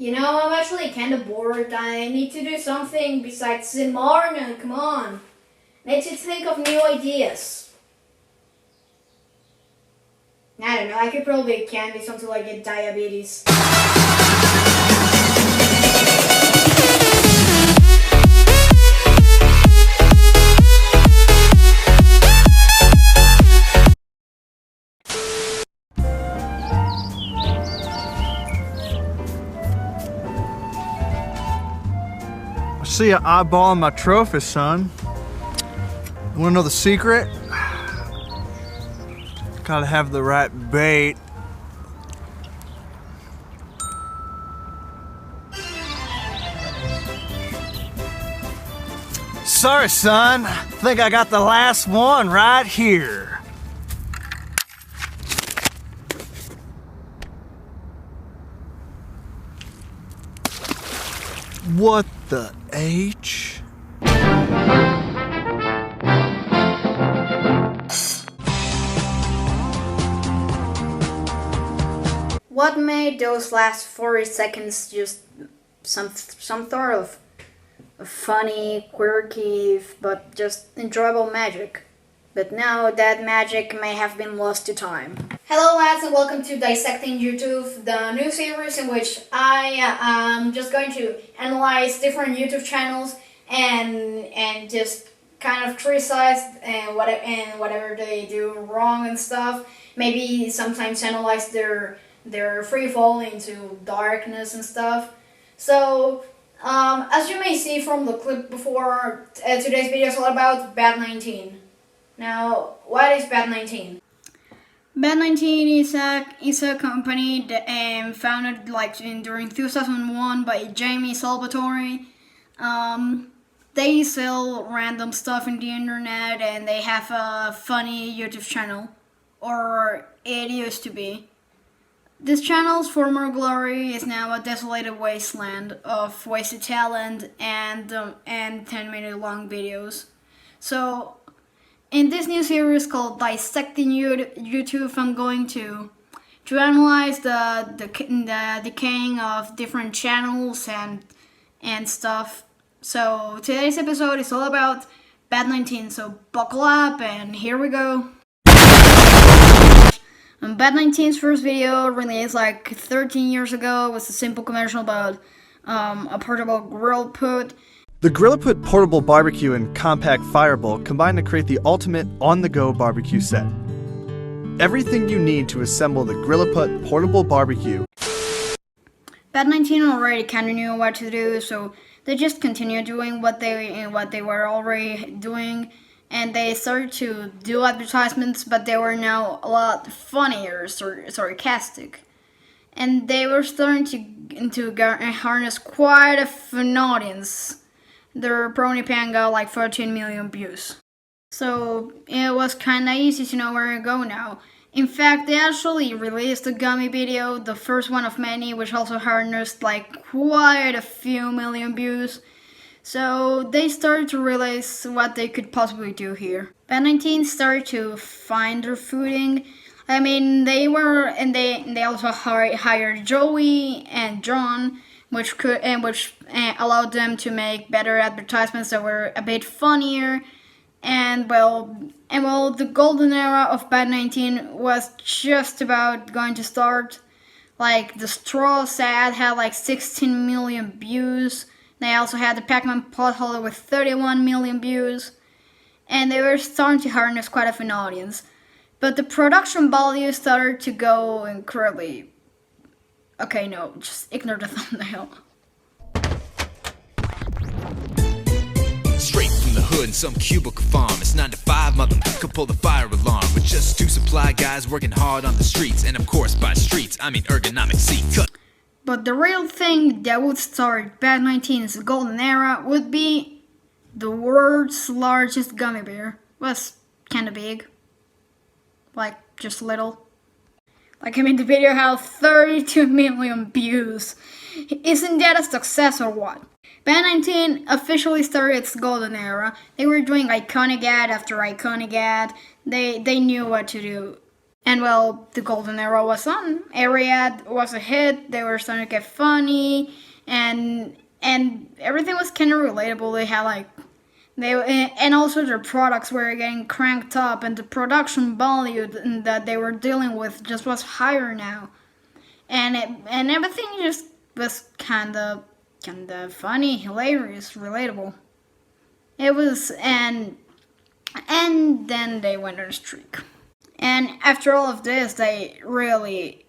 You know, I'm actually kind of bored. I need to do something besides sim Arne. Come on. Need to think of new ideas. I don't know, I could probably candy something like get diabetes. I see you eyeballing my trophy, son. You wanna know the secret? Gotta have the right bait. Sorry, son. Think I got the last one right here. What the H? What made those last 40 seconds just some sort of funny, quirky, but just enjoyable magic? But now that magic may have been lost to time. Hello lads and welcome to Dissecting YouTube, the new series in which I am just going to analyze different YouTube channels and just kind of criticize and whatever they do wrong and stuff. Maybe sometimes analyze their free fall into darkness and stuff. So as you may see from the clip before, today's video is all about Vat19. Now, what is Vat19? Vat19 is a company that founded during 2001 by Jamie Salvatore. They sell random stuff in the internet and they have a funny YouTube channel, or it used to be. This channel's former glory is now a desolated wasteland of wasted talent and 10-minute long videos. So, in this new series called Dissecting YouTube, I'm going to analyze the decaying of different channels and stuff. So today's episode is all about Vat19. So buckle up and here we go. Vat19's first video, released like 13 years ago, was a simple commercial about a portable grill put. The Grillaput portable barbecue and compact firebowl combine to create the ultimate on-the-go barbecue set. Everything you need to assemble the Grillaput portable barbecue. Vat19 already kind of knew what to do, so they just continued doing what they were already doing, and they started to do advertisements, but they were now a lot funnier, sarcastic, and they were starting to harness quite an audience. Their Brony Pan got like 13 million views. So it was kinda easy to know where to go now. In fact, they actually released a gummy video, the first one of many, which also harnessed like quite a few million views. So they started to realize what they could possibly do here. Vat19 started to find their footing. I mean, they also hired Joey and John, which allowed them to make better advertisements that were a bit funnier, and the golden era of Vat19 was just about going to start. Like the Straws ad had like 16 million views. They also had the Pac-Man pothole with 31 million views, and they were starting to harness quite an audience. But the production value started to go incredibly. Okay, no, just ignore the thumbnail. Straight from the hood in some cubicle farm. It's 9 to 5, mother could pull the fire alarm with just 2 supply guys working hard on the streets. And of course, by streets, I mean ergonomic seats. But the real thing that would start Vat19's golden era would be the world's largest gummy bear. Was kinda big. Like, just little. Like, I mean, the video had 32 million views. Isn't that a success or what? Vat19 officially started its golden era. They were doing iconic ad after iconic ad. They knew what to do. And well, the golden era was on. Every ad was a hit. They were starting to get funny, and everything was kind of relatable. They had like and also their products were getting cranked up, and the production value that they were dealing with just was higher now, and everything just was kind of funny, hilarious, relatable. It was and then they went on a streak. And after all of this, they really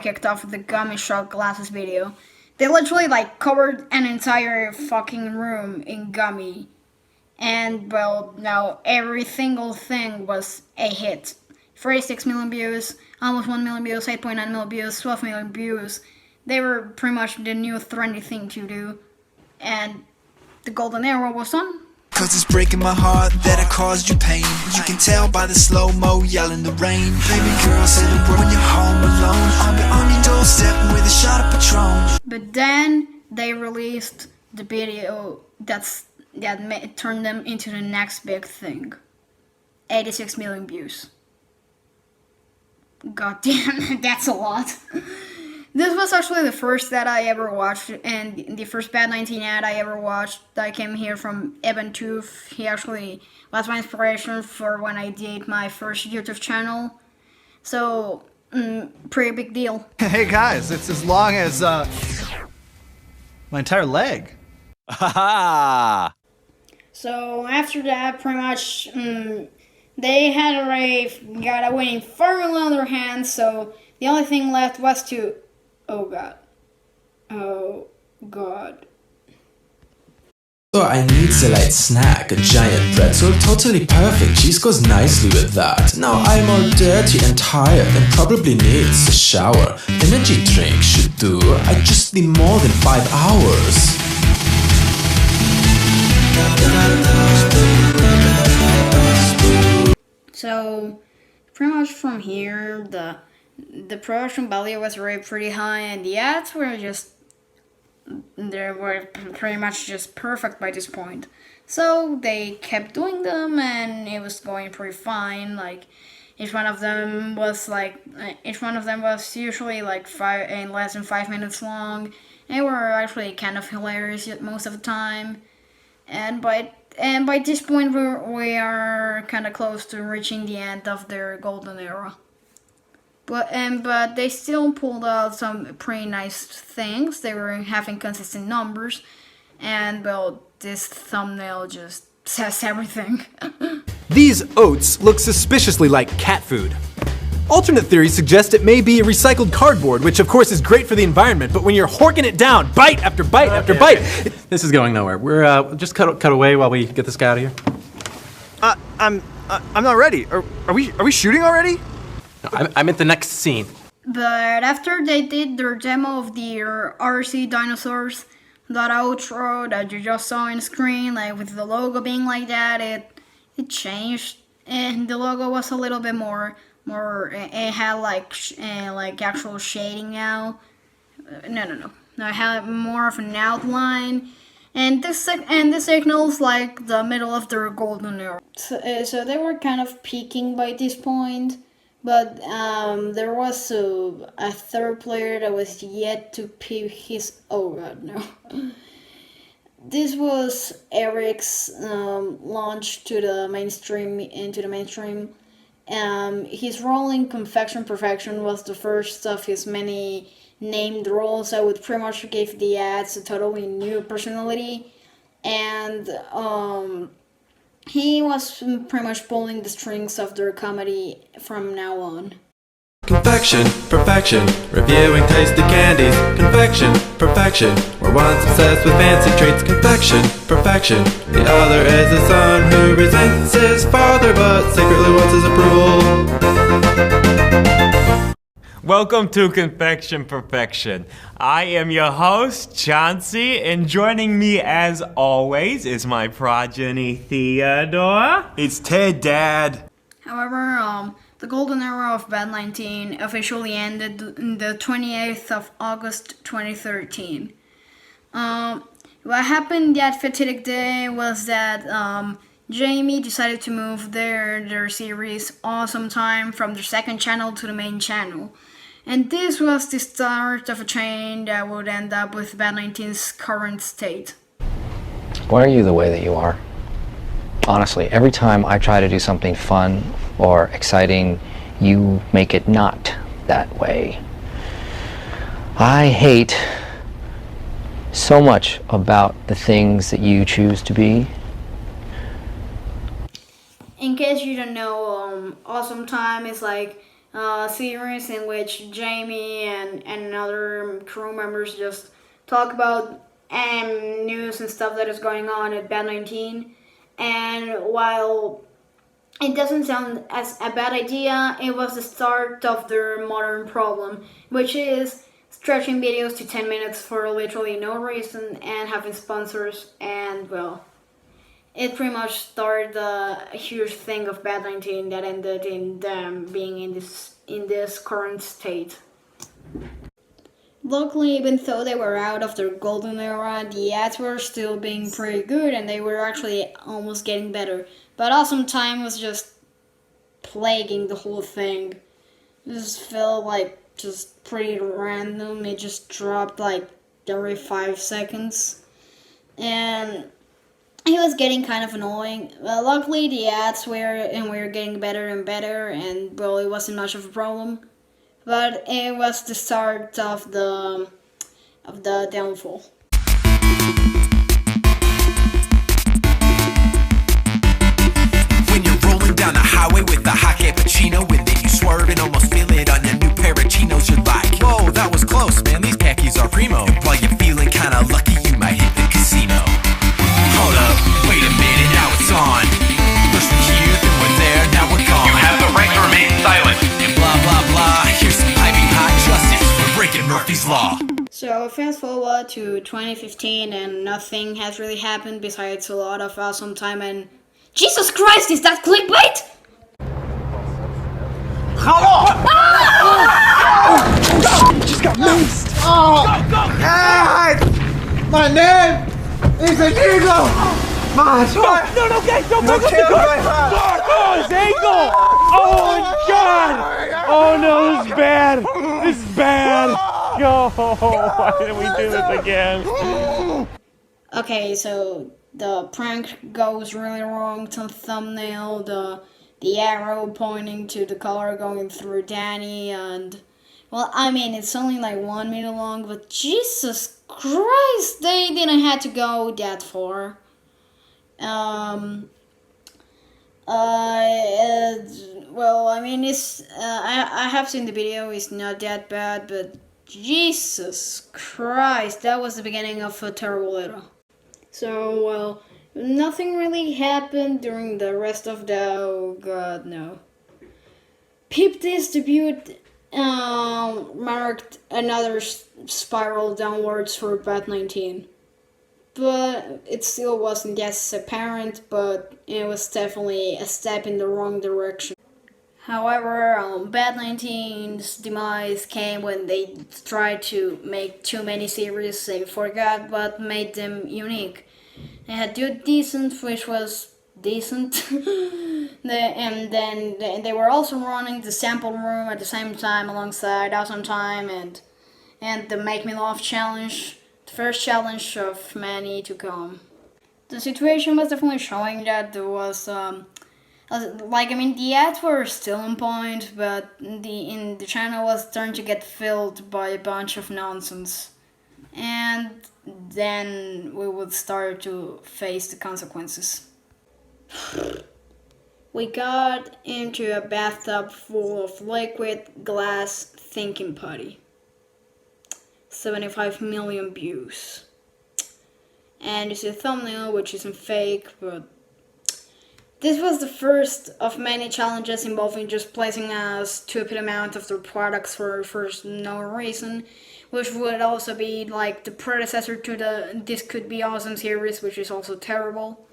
kicked off with the gummy shot glasses video. They literally like covered an entire fucking room in gummy. And well, now every single thing was a hit. 46 million views, almost 1 million views, 8.9 million views, 12 million views. They were pretty much the new trendy thing to do. And the golden era was on. Cause it's breaking my heart that I caused you pain. You can tell by the slow-mo yell in the rain. Baby girl, say the word when you're home alone. I'll be on your doorstep with a shot of Patron. But then they released the video that turned them into the next big thing. 86 million views. God damn, that's a lot. This was actually the first ad I ever watched, and the first Vat19 ad I ever watched that came here from Evan Tooth. He actually was my inspiration for when I did my first YouTube channel. So, pretty big deal. Hey guys, it's as long as my entire leg. Ha! So after that, pretty much, they had already got a winning formula on their hands, so the only thing left was to... Oh god. So I need a light snack, a giant pretzel, totally perfect, cheese goes nicely with that. Now I'm all dirty and tired and probably needs a shower. Energy drink should do, I just need more than 5 hours. So, pretty much from here, the production value was already pretty high, and the ads were pretty much just perfect by this point. So they kept doing them, and it was going pretty fine. Like each one of them was usually like less than 5 minutes long. They were actually kind of hilarious most of the time, and by this point we are kind of close to reaching the end of their golden era. But they still pulled out some pretty nice things. They were having consistent numbers, and well, this thumbnail just says everything. These oats look suspiciously like cat food. Alternate theories suggest it may be recycled cardboard, which of course is great for the environment, but when you're horking it down, bite after bite after bite... This is going nowhere. We're just cut away while we get this guy out of here. I'm not ready. Are we shooting already? No, I'm at the next scene. But after they did their demo of the RC dinosaurs, that outro that you just saw on screen, like with the logo being like that, it changed, and the logo was a little bit more. It had like actual shading now. No. It had more of an outline, and this signals like the middle of their golden era. So they were kind of peaking by this point. But there was a third player that was yet to peak his... Oh god, no. This was Eric's launch into the mainstream. His role in Confection Perfection was the first of his many named roles that would pretty much give the ads a totally new personality. And he was pretty much pulling the strings of their comedy from now on. Confection, perfection, reviewing tasty candies. Confection, perfection, we're once obsessed with fancy treats. Confection, perfection, the other is a son who resents his father but secretly wants his approval. Welcome to Confection Perfection. I am your host, Chauncey, and joining me as always is my progeny, Theodore. It's Ted, Dad. However, the golden era of Vat19 officially ended the 28th of August 2013. What happened that fatidic day was that Jamie decided to move their series Awesome Time from the second channel to the main channel. And this was the start of a chain that would end up with Vat19's current state. Why are you the way that you are? Honestly, every time I try to do something fun or exciting, you make it not that way. I hate so much about the things that you choose to be. In case you don't know, Awesome Time is like a series in which Jamie and other crew members just talk about news and stuff that is going on at Vat19. And while it doesn't sound as a bad idea, it was the start of their modern problem, which is stretching videos to 10 minutes for literally no reason and having sponsors, and well, it pretty much started a huge thing of Vat19 that ended in them being in this current state. Luckily, even though they were out of their golden era, the ads were still being pretty good and they were actually almost getting better. But Awesome Time was just plaguing the whole thing. This felt like just pretty random. It just dropped like every 5 seconds. And it was getting kind of annoying. Well, luckily the ads were getting better and better, and well, it wasn't much of a problem. But it was the start of the downfall. When you're rolling down the highway with a hot cappuccino, and then you swerve and almost feel it on your new pair of chinos, you're like, whoa, that was close, man, these khakis are primo. And while you're feeling kinda lucky, you might hit the casino. Hold up, wait a minute, now it's on. First we're here, then we're there, now we're gone. You have the right to remain silent. And blah, blah, blah, here's some piping hot justice for breaking Murphy's Law. So fast forward to 2015 and nothing has really happened besides a lot of Awesome Time and... Jesus Christ, is that clickbait? Just got maced! Hey! My name is Inigo! No, guys, don't break up the car! Oh, his ankle! Oh, my God! Oh, no, this is bad! This is bad! Oh, why did we do this again? Okay, so the prank goes really wrong to the thumbnail, the arrow pointing to the color going through Danny, and... Well, I mean, it's only like 1 minute long, but Jesus Christ, they didn't have to go that far. Well, I mean, it's, I have seen the video, it's not that bad, but Jesus Christ, that was the beginning of a terrible era. So, well, nothing really happened during the rest of the, oh god, no. Peep This debut marked another spiral downwards for Vat19. But it still wasn't as apparent, but it was definitely a step in the wrong direction. However, Vat19's demise came when they tried to make too many series. They forgot what made them unique. They had Do Decent, which was decent, and then they were also running the sample room at the same time alongside Awesome Time and the Make Me Laugh challenge. First challenge of many to come. The situation was definitely showing that there was, the ads were still on point, but the channel was starting to get filled by a bunch of nonsense. And then we would start to face the consequences. We got into a bathtub full of liquid glass thinking putty. 75 million views. And you see a thumbnail, which isn't fake, but this was the first of many challenges involving just placing a stupid amount of their products for no reason, which would also be like the predecessor to the This Could Be Awesome series, which is also terrible.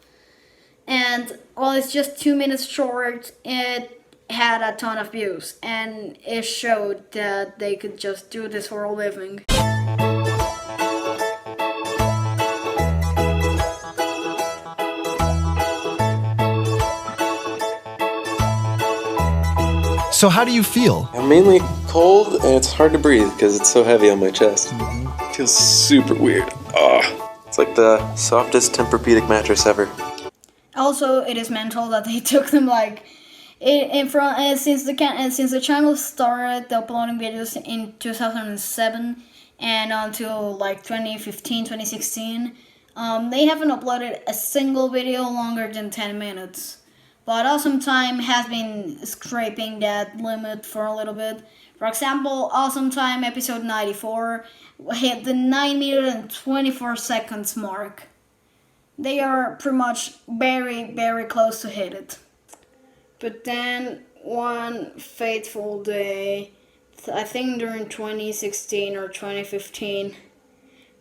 And while it's just 2 minutes short, it had a ton of views, and it showed that they could just do this for a living. So how do you feel? I'm mainly cold and it's hard to breathe because it's so heavy on my chest. It feels super weird. It's like the softest Tempur-Pedic mattress ever. Also, it is mental that they took them like since the channel started uploading videos in 2007 and until like 2015, 2016, they haven't uploaded a single video longer than 10 minutes. But Awesome Time has been scraping that limit for a little bit. For example, Awesome Time episode 94 hit the 9 minutes and 24 seconds mark. They are pretty much very, very close to hit it. But then one fateful day, I think during 2016 or 2015,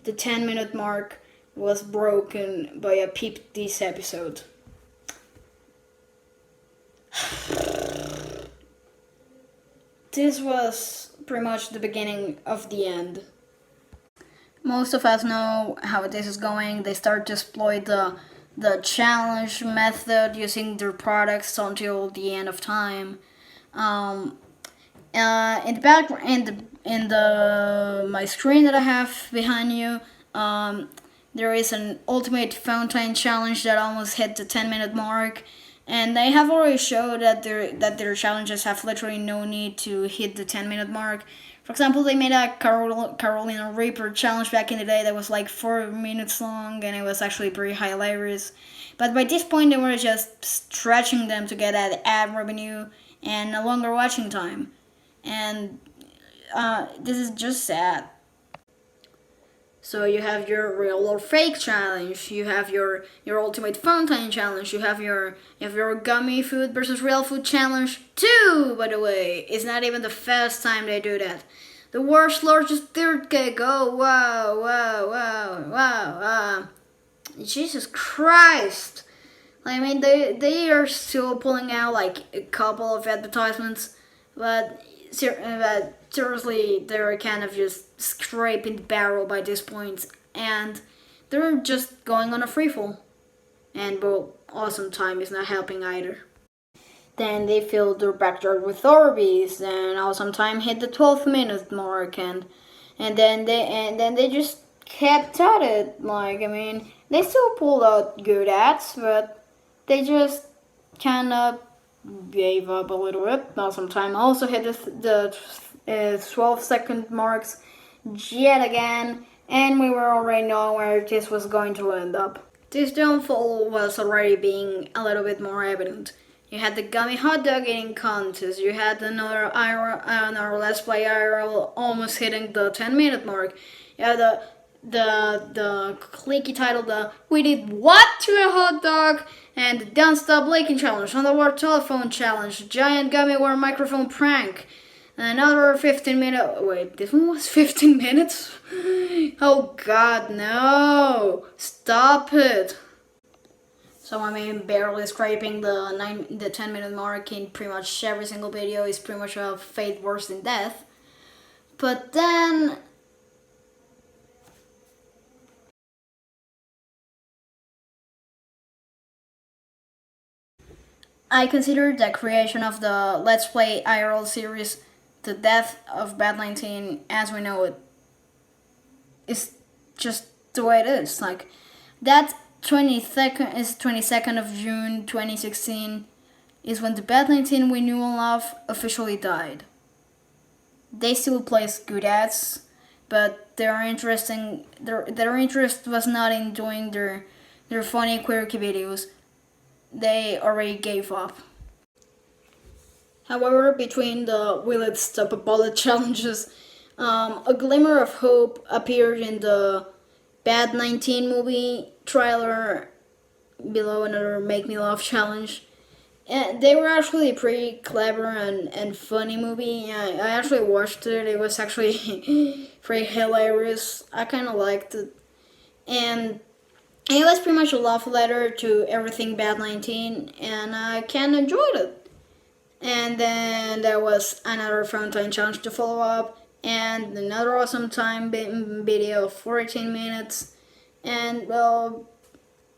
the 10-minute mark was broken by a Peep This episode. This was pretty much the beginning of the end. Most of us know how this is going. They start to exploit the challenge method using their products until the end of time. In the background, in the my screen that I have behind you, there is an ultimate fountain challenge that almost hit the 10-minute mark. And they have already showed that their challenges have literally no need to hit the 10-minute mark. For example, they made a Carolina Reaper challenge back in the day that was like 4 minutes long, and it was actually pretty hilarious. But by this point, they were just stretching them to get that ad revenue and a longer watching time. And this is just sad. So you have your real or fake challenge, you have your ultimate fountain challenge, you have your gummy food versus real food challenge too, by the way. It's not even the first time they do that. The world's largest third cake, oh wow. Jesus Christ. I mean, they are still pulling out like a couple of advertisements, but seriously, they're kind of just scraping the barrel by this point, and they're just going on a freefall. And well, Awesome Time is not helping either. Then they filled their backyard with Orbeez, and Awesome Time hit the 12th minute mark, and then they just kept at it. Like, I mean, they still pulled out good ads, but they just kind of gave up a little bit. Awesome Time also hit the 12-second marks yet again, and we were already knowing where this was going to end up. This downfall was already being a little bit more evident. You had the gummy hot dog eating contest, you had another Let's Play IRL almost hitting the 10-minute mark, you had the clicky title, the We Did What to a Hot Dog, and the Don't Stop Leaking Challenge, Underwater Telephone Challenge, Giant Gummy Worm Microphone Prank, and another 15-minute... Wait, this one was 15 minutes? Oh god, no! Stop it! So I mean, barely scraping the 10-minute mark in pretty much every single video is pretty much a fate worse than death. But then... I consider the creation of the Let's Play IRL series the death of Vat19 as we know it. It's just the way it is. Like, that 22nd of June 2016 is when the Vat19 we knew and loved officially died. They still placed good ads, but their interest was not in doing their funny quirky videos. They already gave up. However, between the Will It Stop a Bullet challenges, a glimmer of hope appeared in the Vat19 movie trailer below another Make Me Laugh challenge. And they were actually pretty clever and funny movie. I actually watched it. It was actually pretty hilarious. I kind of liked it. And it was pretty much a love letter to everything Vat19, and I kind of enjoyed it. And then there was another Fountain Challenge to follow up, and another Awesome Time video of 14 minutes. And well,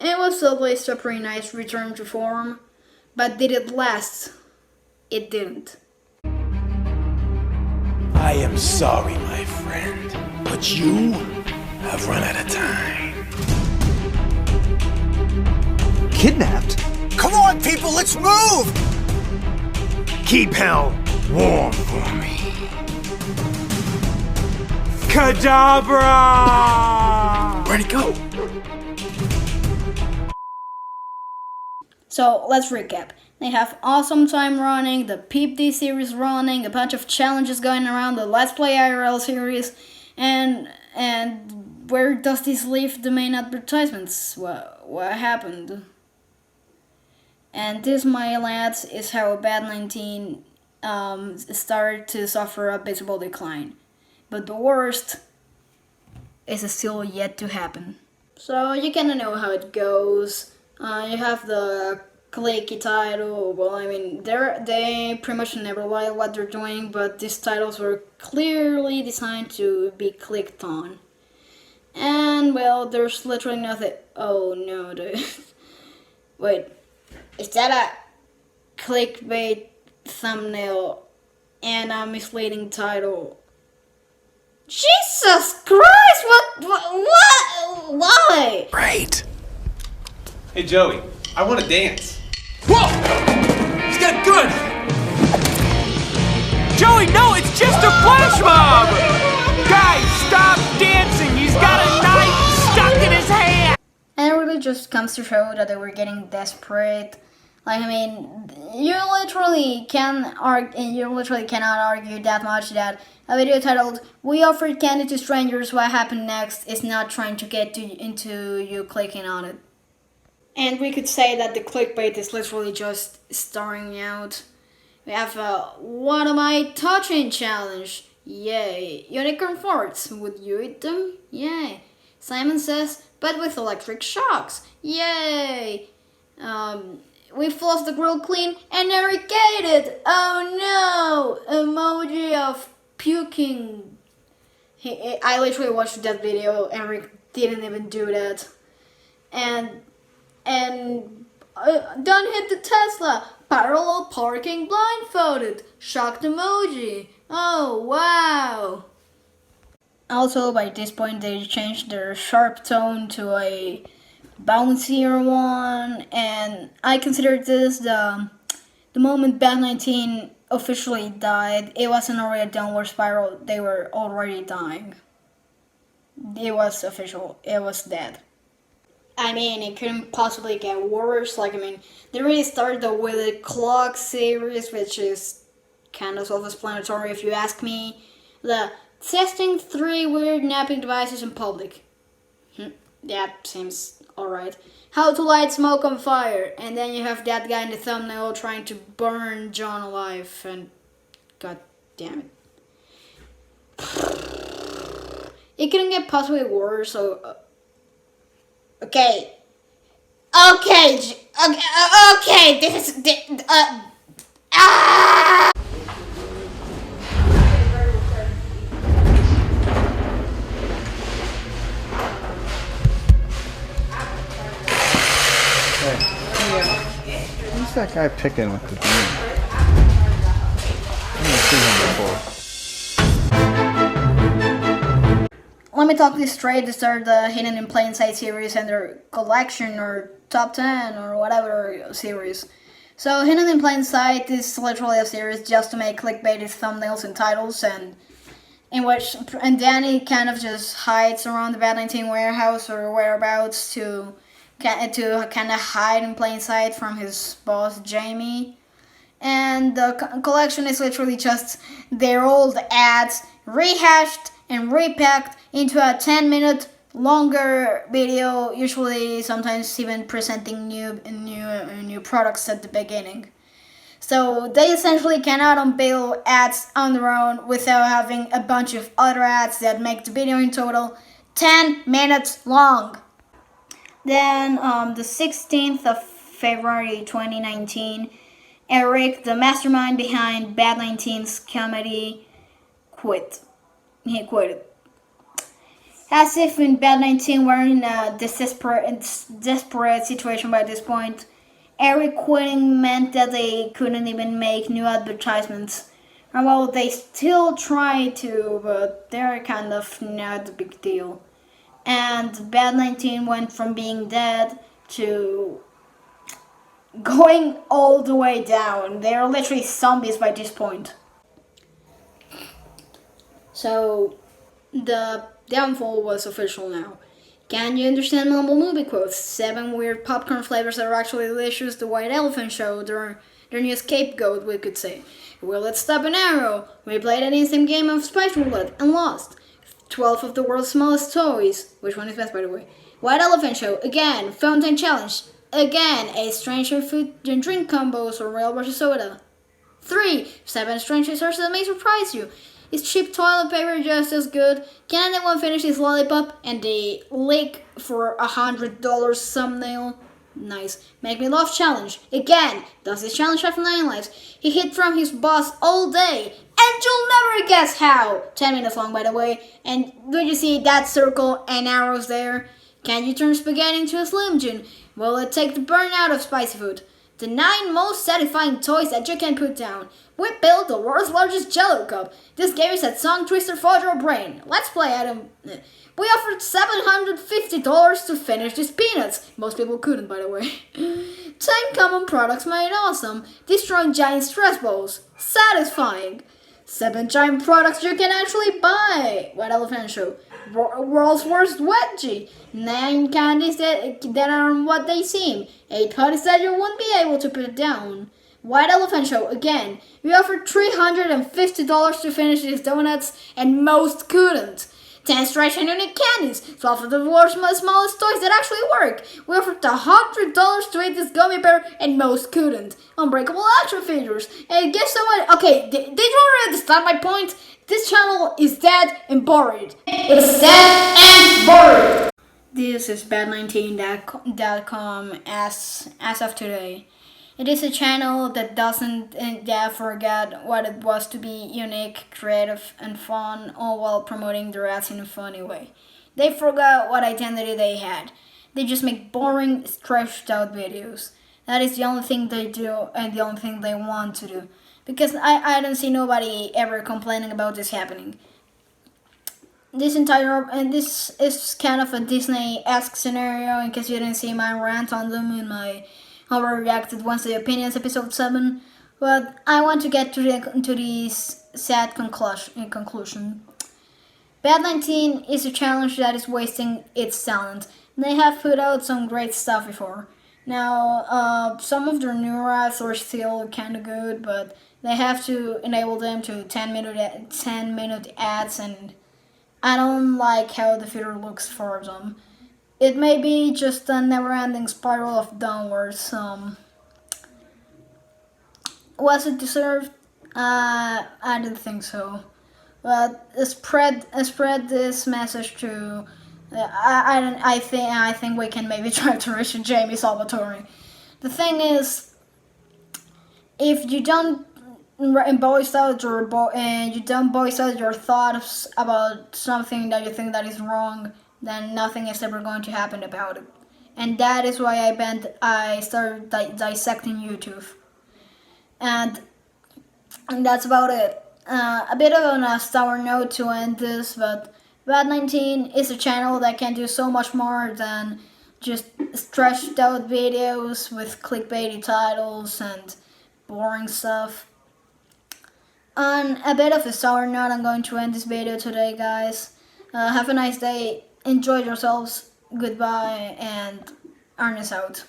it was at least a pretty nice return to form. But did it last? It didn't. I am sorry, my friend, but you have run out of time. Kidnapped? Come on, people, let's move! Keep hell warm for me. Kadabra! Where'd it go? So let's recap. They have awesome time running, the Peep D series running, a bunch of challenges going around, the Let's Play IRL series, and where does this leave the main advertisements? What happened? And this, my lads, is how Vat19 started to suffer a visible decline. But the worst is still yet to happen. So you kinda know how it goes. You have the clicky title. Well, I mean, they pretty much never lie what they're doing, but these titles were clearly designed to be clicked on. And, well, there's literally nothing. Oh no, dude. Wait, is that a clickbait thumbnail and a misleading title? Jesus Christ! What? Why? Right. Hey, Joey, I want to dance. Whoa! He's got a gun! Joey, no, it's just a flash mob! Guys, stop dancing! He's got a knife stuck in his hand! And it really just comes to show that they were getting desperate. Like, I mean, you literally cannot argue that much that a video titled "We offered candy to strangers, what happened next?" is not trying to get into you clicking on it. And we could say that the clickbait is literally just starring out. We have a "What am I touching?" challenge. Yay. Unicorn farts. Would you eat them? Yay. Simon says, but with electric shocks. Yay. We've lost the grill clean and irrigated. Oh no! Emoji of puking. I literally watched that video. Eric didn't even do that. And don't hit the Tesla. Parallel parking blindfolded. Shocked emoji. Oh wow. Also, by this point, they changed their sharp tone to a bouncier one, and I consider this the moment Vat19 officially died. It wasn't already a downward spiral, they were already dying. It was official, it was dead. I mean, it couldn't possibly get worse. Like, I mean, they really started with the clock series, which is kind of self-explanatory if you ask me. The testing 3 weird napping devices in public. That seems alright. How to light smoke on fire. And then you have that guy in the thumbnail trying to burn John alive. And god damn it. It couldn't get possibly worse, so... Okay, this is... Who's that guy picking with the beam? I've never seen him before. Let me talk this straight. These are the Hidden in Plain Sight series and their collection or top 10 or whatever series. So Hidden in Plain Sight is literally a series just to make clickbaity thumbnails and titles, and Danny kind of just hides around the Vat19 warehouse or whereabouts to kind of hide in plain sight from his boss Jamie. And the collection is literally just their old ads rehashed and repacked into a 10-minute longer video, usually sometimes even presenting new products at the beginning. So they essentially cannot unveil ads on their own without having a bunch of other ads that make the video in total 10 minutes long. Then the 16th of February 2019, Eric, the mastermind behind Vat19's comedy, quit. He quit. As if in Vat19 were in a desperate situation by this point, Eric quitting meant that they couldn't even make new advertisements Well, they still try to, but they're kind of not a big deal. And Vat19 went from being dead to going all the way down. They're literally zombies by this point. So, the downfall was official now. Can you understand mumble movie quotes? 7 weird popcorn flavors that are actually delicious. The White Elephant Show, their new scapegoat, we could say. Will it stop an arrow? We played an instant game of Spice Roulette and lost. 12 of the world's smallest toys. Which one is best, by the way? White Elephant Show, again. Fountain Challenge, again. 8 stranger food and drink combos or real versus soda. 3. 7 strange resources that may surprise you. Is cheap toilet paper just as good? Can anyone finish this lollipop? And the lick for $100 thumbnail? Nice. Make me laugh challenge. Again, does this challenge have 9 lives? He hid from his boss all day. And you'll never guess how. 10 minutes long, by the way. And do you see that circle and arrows there? Can you turn spaghetti into a Slim Jim? Will it take the burn out of spicy food? The 9 most satisfying toys that you can put down. We built the world's largest Jello cup. This game is a tongue twister for your brain. Let's play Adam. We offered $750 to finish these peanuts. Most people couldn't, by the way. 10 common products made awesome. Destroying giant stress balls. Satisfying. 7 giant products you can actually buy. White Elephant Show. World's worst wedgie. 9 candies that aren't what they seem. 8 putties that you won't be able to put down. White Elephant Show, again. We offered $350 to finish these donuts, and most couldn't. 10 strange and unique candies, 12 of the world's smallest toys that actually work. We offered $100 to eat this gummy bear, and most couldn't. Unbreakable action figures. And guess what? Okay, did you already understand my point? This channel is dead and buried. It's dead and buried. This is Vat19.com as of today. It is a channel that doesn't forget what it was to be unique, creative, and fun, all while promoting their ads in a funny way. They forgot what identity they had. They just make boring, stretched out videos. That is the only thing they do and the only thing they want to do. Because I don't see nobody ever complaining about this happening. This is kind of a Disney-esque scenario, in case you didn't see my rant on them in my overreacted Once the Opinions episode 7, but I want to get to the sad conclusion. Vat19 is a challenge that is wasting its talent. They have put out some great stuff before. Now, some of their new ads are still kind of good, but they have to enable them to 10-minute ads, and I don't like how the future looks for them. It may be just a never-ending spiral of downwards. Was it deserved? I didn't think so. But spread this message to. I think we can maybe try to reach Jamie Salvatore. The thing is, if you don't voice out your thoughts about something that you think that is wrong, then nothing is ever going to happen about it. And that is why I started dissecting YouTube. And that's about it. A bit of a sour note to end this, but Vat19 is a channel that can do so much more than just stretched out videos with clickbaity titles and boring stuff. On a bit of a sour note, I'm going to end this video today, guys. Have a nice day. Enjoy yourselves. Goodbye, and Arne's out.